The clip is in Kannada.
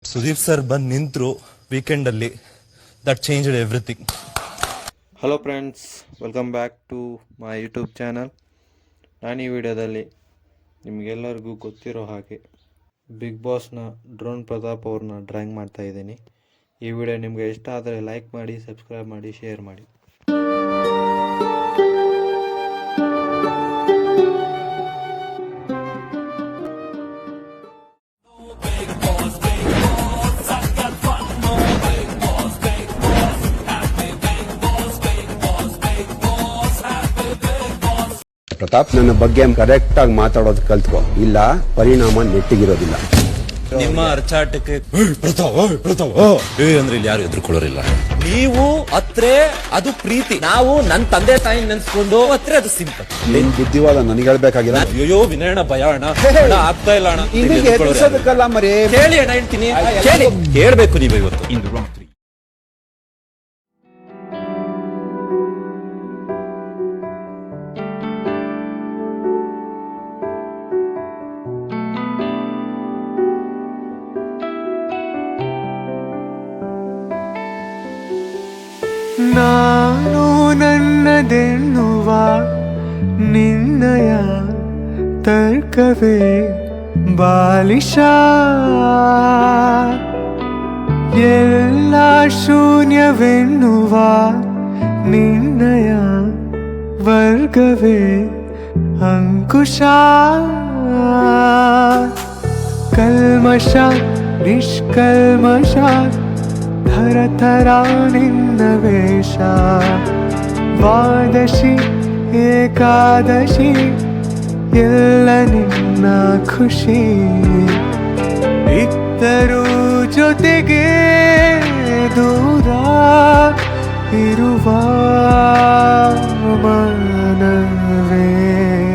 ಸುದೀಪ್ ಸರ್ ಬಂದು ನಿಂತರು ವೀಕೆಂಡಲ್ಲಿ. That changed everything. Hello friends, welcome back to my YouTube channel. ನಾನು ಈ ವಿಡಿಯೋದಲ್ಲಿ ನಿಮಗೆಲ್ಲರಿಗೂ ಗೊತ್ತಿರೋ ಹಾಗೆ ಬಿಗ್ ಬಾಸ್ನ ಡ್ರೋನ್ ಪ್ರತಾಪ್ ಅವ್ರನ್ನ ಡ್ರಾಯಿಂಗ್ ಮಾಡ್ತಾ ಇದ್ದೀನಿ. ಈ ವಿಡಿಯೋ ನಿಮಗೆ ಇಷ್ಟ ಆದರೆ ಲೈಕ್ ಮಾಡಿ, ಸಬ್ಸ್ಕ್ರೈಬ್ ಮಾಡಿ, ಶೇರ್ ಮಾಡಿ. ಪ್ರತಾಪ್, ನನ್ನ ಬಗ್ಗೆ ಕರೆಕ್ಟ್ ಆಗಿ ಮಾತಾಡೋದು ಕಲ್ತ್ಕೋ, ಇಲ್ಲ ಪರಿಣಾಮ ನೆಟ್ಟಿಗಿರೋದಿಲ್ಲ. ನಿಮ್ಮ ಅರ್ಚಾಟಕ್ಕೆ ಅಂದ್ರೆ ಇಲ್ಲಿ ಯಾರು ಎದುರ್ಕೊಳ್ಳೋರಿಲ್ಲ. ನೀವು ಅತ್ರೆ ಅದು ಪ್ರೀತಿ, ನಾವು ನನ್ನ ತಂದೆ ತಾಯಿ ನೆನ್ಸ್ಕೊಂಡು ಅತ್ರೆ ಅದು ಸಿಂಪಲ್. ನಿನ್ ಬುದ್ಧಿವಾದ ನನಗೆ ಹೇಳ್ಬೇಕಾಗಿಲ್ಲ. ಅಯ್ಯೋ ವಿನಯಣ ಭಯ ಅಣ್ಣ, ಆಗ್ತಾ ಇಲ್ಲ ಅಣ್ಣ. ಮರಿ ಕೇಳಿ ಅಣ್ಣ, ಹೇಳ್ತೀನಿ ಕೇಳಿ, ಹೇಳ್ಬೇಕು ನೀವು ಇವತ್ತು. ಇಂದು ರಾತ್ರಿ ನಾನು ನನ್ನದೆನ್ನುವ ನಿನ್ನಯ ತರ್ಕವೇ ಬಾಲಿಶ, ಎಲ್ಲ ಶೂನ್ಯವೆನ್ನುವ ನಿನ್ನಯ ವರ್ಗವೇ ಅಂಕುಶ. ಕಲ್ಮಶ ನಿಷ್ಕಲ್ಮಶ ಥರಥರ ನಿನ್ನ ವೇಷ, ದ್ವಾದಶಿ ಏಕಾದಶಿ ಎಲ್ಲ ನಿನ್ನ ಖುಷಿ. ಇದ್ದರೂ ಜೊತೆಗೆ ದೂರ ಇರುವ